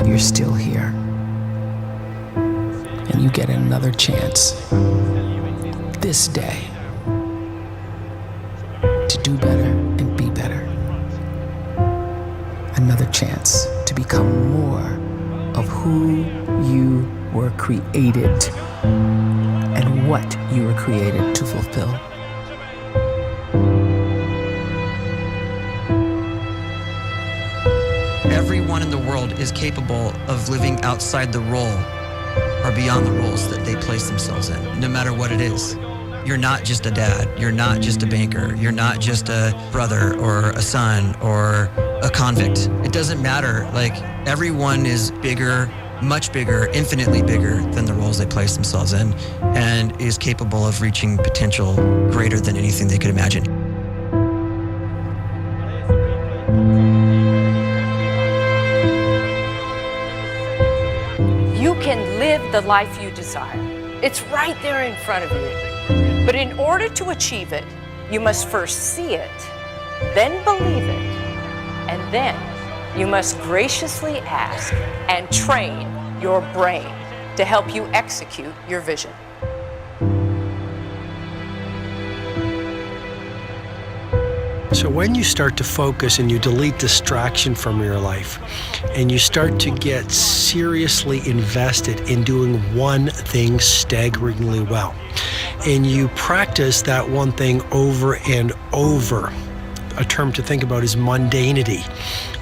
you're still here. And you get another chance this day to do better and be better. Another chance to become more of who you were created and what you were created to fulfill. Everyone in the world is capable of living outside the role or beyond the roles that they place themselves in, no matter what it is. You're not just a dad, you're not just a banker, you're not just a brother or a son or a convict. It doesn't matter. Like, everyone is bigger, much bigger, infinitely bigger than the roles they place themselves in, and is capable of reaching potential greater than anything they could imagine. You can live the life you desire. It's right there in front of you. But in order to achieve it, you must first see it, then believe it, and then you must graciously ask and train your brain to help you execute your vision. So when you start to focus and you delete distraction from your life and you start to get seriously invested in doing one thing staggeringly well, and you practice that one thing over and over, a term to think about is mundanity.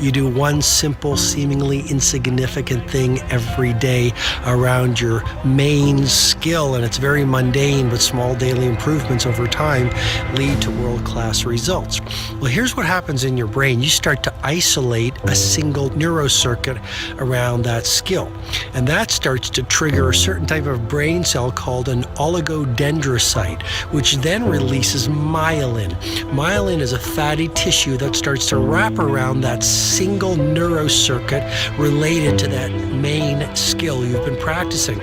You do one simple, seemingly insignificant thing every day around your main skill, and it's very mundane, but small daily improvements over time lead to world-class results. Well, here's what happens in your brain. You start to isolate a single neurocircuit around that skill, and that starts to trigger a certain type of brain cell called an oligodendrocyte, which then releases myelin. Myelin is a fatty tissue that starts to wrap around that single neurocircuit related to that main skill you've been practicing.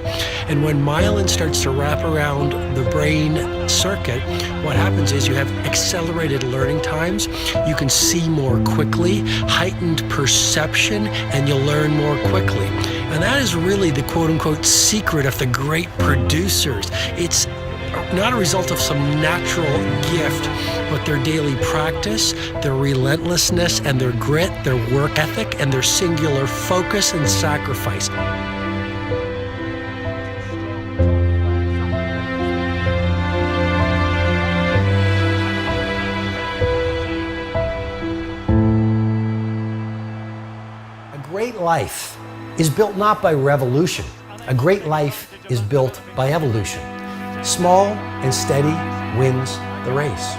And when myelin starts to wrap around the brain circuit, what happens is you have accelerated learning times, you can see more quickly, heightened perception, and you'll learn more quickly. And that is really the quote-unquote secret of the great producers. It's not a result of some natural gift, but their daily practice, their relentlessness and their grit, their work ethic, and their singular focus and sacrifice. A great life is built not by revolution. A great life is built by evolution. Small and steady wins the race.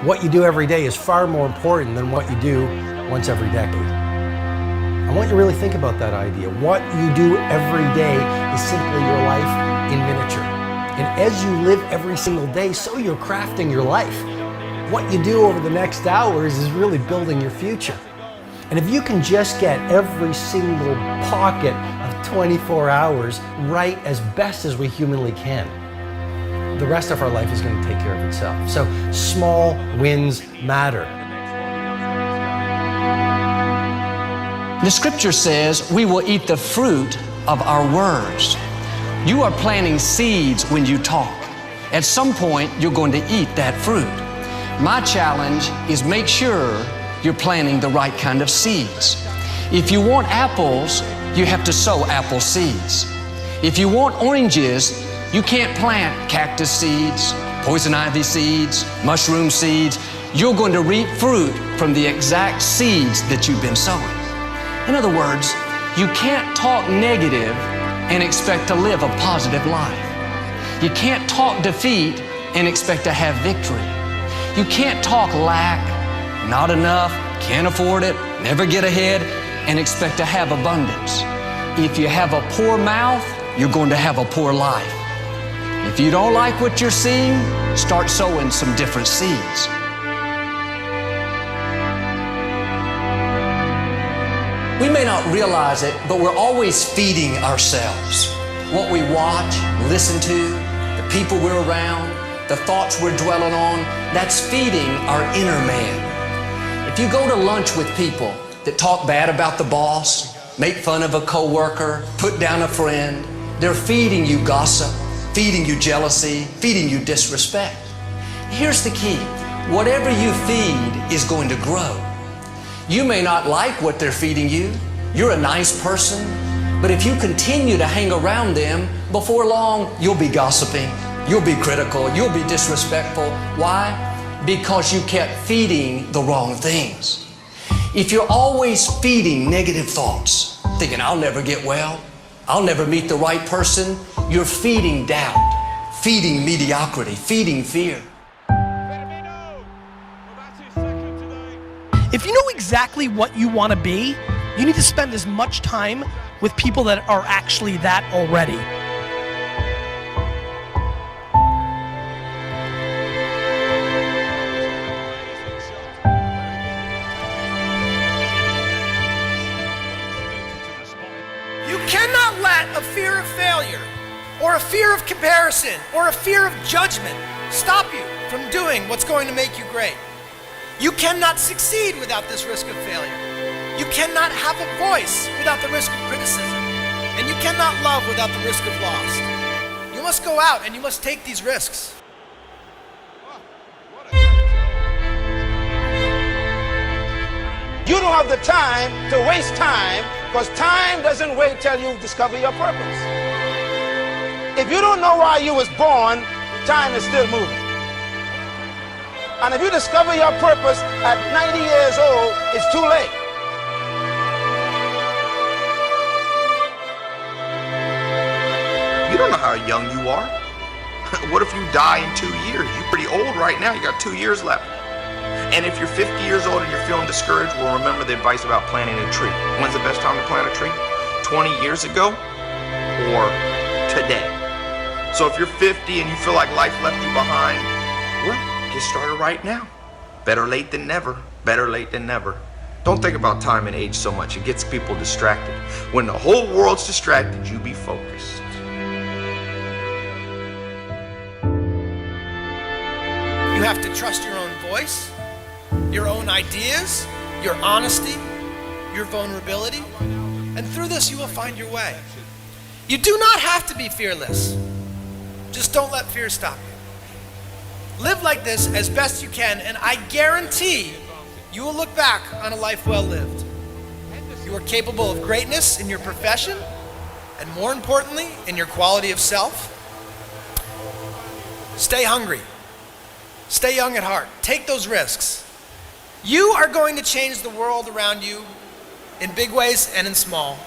What you do every day is far more important than what you do once every decade. I want you to really think about that idea. What you do every day is simply your life in miniature. And as you live every single day, so you're crafting your life. What you do over the next hours is really building your future. And if you can just get every single pocket of 24 hours right as best as we humanly can, the rest of our life is going to take care of itself. So small wins matter. The scripture says we will eat the fruit of our words. You are planting seeds when you talk. At some point, you're going to eat that fruit. My challenge is make sure you're planting the right kind of seeds. If you want apples, you have to sow apple seeds. If you want oranges, you can't plant cactus seeds, poison ivy seeds, mushroom seeds. You're going to reap fruit from the exact seeds that you've been sowing. In other words, you can't talk negative and expect to live a positive life. You can't talk defeat and expect to have victory. You can't talk lack, not enough, can't afford it, never get ahead, and expect to have abundance. If you have a poor mouth, you're going to have a poor life. If you don't like what you're seeing, start sowing some different seeds. We may not realize it, but we're always feeding ourselves. What we watch, listen to, the people we're around, the thoughts we're dwelling on, that's feeding our inner man. If you go to lunch with people that talk bad about the boss, make fun of a coworker, put down a friend. They're feeding you gossip, feeding you jealousy, feeding you disrespect. Here's the key. Whatever you feed is going to grow. You may not like what they're feeding you. You're a nice person, but if you continue to hang around them, before long, you'll be gossiping, you'll be critical, you'll be disrespectful. Why? Because you kept feeding the wrong things. If you're always feeding negative thoughts, thinking, I'll never get well, I'll never meet the right person, you're feeding doubt, feeding mediocrity, feeding fear. If you know exactly what you want to be, you need to spend as much time with people that are actually that already. You cannot let a fear of failure, or a fear of comparison, or a fear of judgment stop you from doing what's going to make you great. You cannot succeed without this risk of failure. You cannot have a voice without the risk of criticism. And you cannot love without the risk of loss. You must go out and you must take these risks. You don't have the time to waste time, because time doesn't wait till you discover your purpose. If you don't know why you was born, time is still moving. And if you discover your purpose at 90 years old, it's too late. You don't know how young you are. What if you die in 2 years? You're pretty old right now. You got 2 years left. And if you're 50 years old and you're feeling discouraged, well, remember the advice about planting a tree. When's the best time to plant a tree? 20 years ago or today? So if you're 50 and you feel like life left you behind, well, get started right now. Better late than never. Better late than never. Don't think about time and age so much. It gets people distracted. When the whole world's distracted, you be focused. You have to trust your own voice, your own ideas, your honesty, your vulnerability, and through this you will find your way. You do not have to be fearless. Just don't let fear stop you. Live like this as best you can, and I guarantee you will look back on a life well lived. You are capable of greatness in your profession, and more importantly, in your quality of self. Stay hungry. Stay young at heart. Take those risks. You are going to change the world around you in big ways and in small.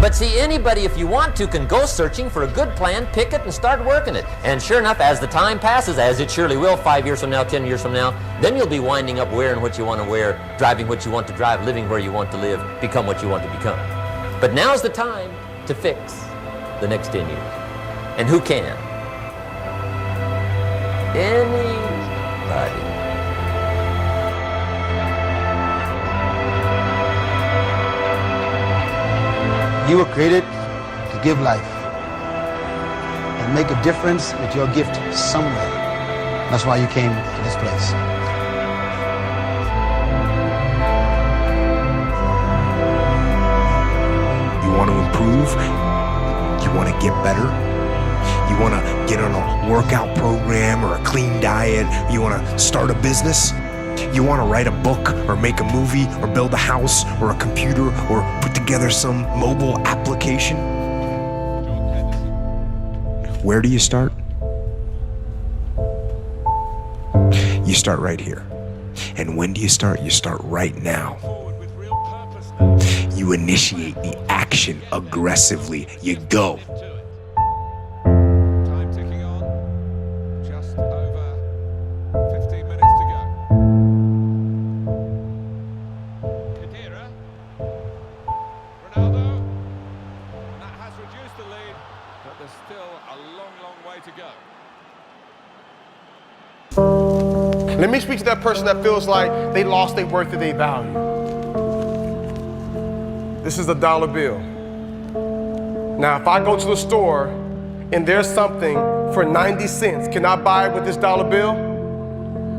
But see, anybody, if you want to, can go searching for a good plan, pick it, and start working it. And sure enough, as the time passes, as it surely will 5 years from now, 10 years from now, then you'll be winding up wearing what you want to wear, driving what you want to drive, living where you want to live, become what you want to become. But now's the time to fix the next 10 years. And who can? Anybody. You were created to give life and make a difference with your gift somewhere. That's why you came to this place. You want to improve? You want to get better? You want to get on a workout program or a clean diet? You want to start a business? You want to write a book or make a movie or build a house or a computer or put together some mobile application? Where do you start? You start right here. And when do you start? You start right now. You initiate the action aggressively. You go. Let me speak to that person that feels like they lost their worth or their value. This is a dollar bill. Now, if I go to the store and there's something for 90 cents, can I buy it with this dollar bill?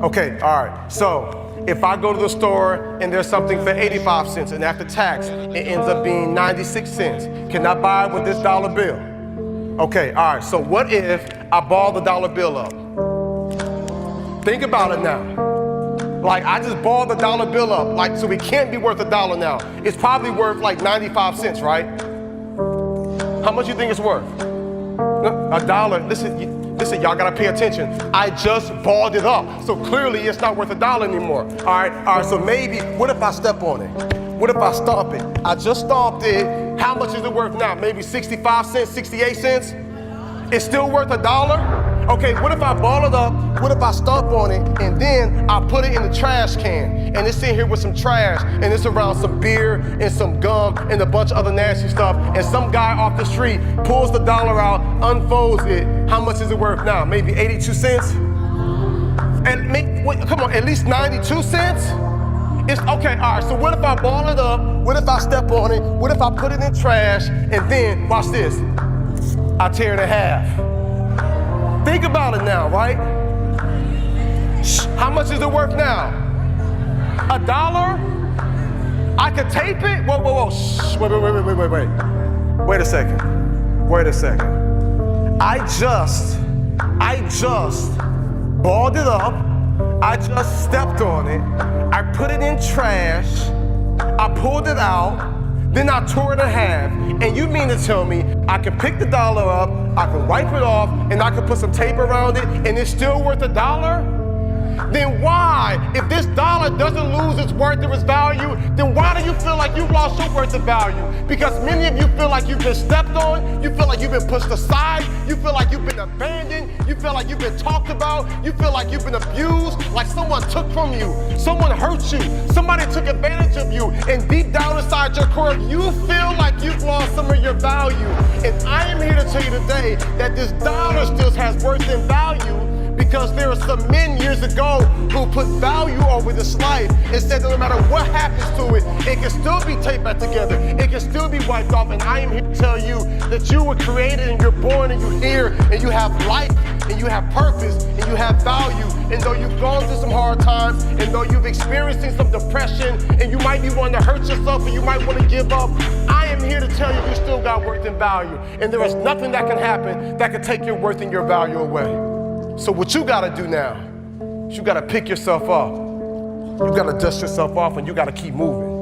Okay, all right. So if I go to the store and there's something for 85 cents and after tax, it ends up being 96 cents, can I buy it with this dollar bill? Okay, all right. So what if I ball the dollar bill up? Think about it now. Like, I just balled the dollar bill up, like, so it can't be worth $1 now. It's probably worth like 95 cents, right? How much you think it's worth? $1. Listen, y'all gotta pay attention. I just balled it up, so clearly it's not worth $1 anymore. All right, so maybe, what if I step on it? What if I stomp it? I just stomped it. How much is it worth now? Maybe 65 cents, 68 cents? It's still worth $1? Okay, what if I ball it up? What if I stomp on it and then I put it in the trash can and it's in here with some trash and it's around some beer and some gum and a bunch of other nasty stuff and some guy off the street pulls the dollar out, unfolds it. How much is it worth now? Maybe 82 cents? And come on, at least 92 cents? It's okay, all right, so what if I ball it up? What if I step on it? What if I put it in trash and then, watch this, I tear it in half? Think about it now, right? How much is it worth now? $1? I could tape it? Whoa. Shh. Wait. Wait a second. I just balled it up. I just stepped on it. I put it in trash. I pulled it out. Then I tore it in half. And you mean to tell me I can pick the dollar up, I can wipe it off, and I can put some tape around it, and it's still worth $1? Then why, if this dollar doesn't lose its worth or its value, then why do you feel like you've lost your worth of value? Because many of you feel like you've been stepped on, you feel like you've been pushed aside, you feel like you've been abandoned, you feel like you've been talked about, you feel like you've been abused, like someone took from you, someone hurt you, somebody took advantage of you, and deep down inside your core, you feel like you've lost some of your value. And I am here to tell you today that this dollar still has worth and value, because there are some men years ago who put value over this life and said that no matter what happens to it, it can still be taped back together, it can still be wiped off. And I am here to tell you that you were created and you're born and you're here and you have life and you have purpose and you have value. And though you've gone through some hard times and though you've experienced some depression and you might be wanting to hurt yourself and you might want to give up, I am here to tell you still got worth and value. And there is nothing that can happen that can take your worth and your value away. So what you gotta do now is you gotta pick yourself up. You gotta dust yourself off and you gotta keep moving.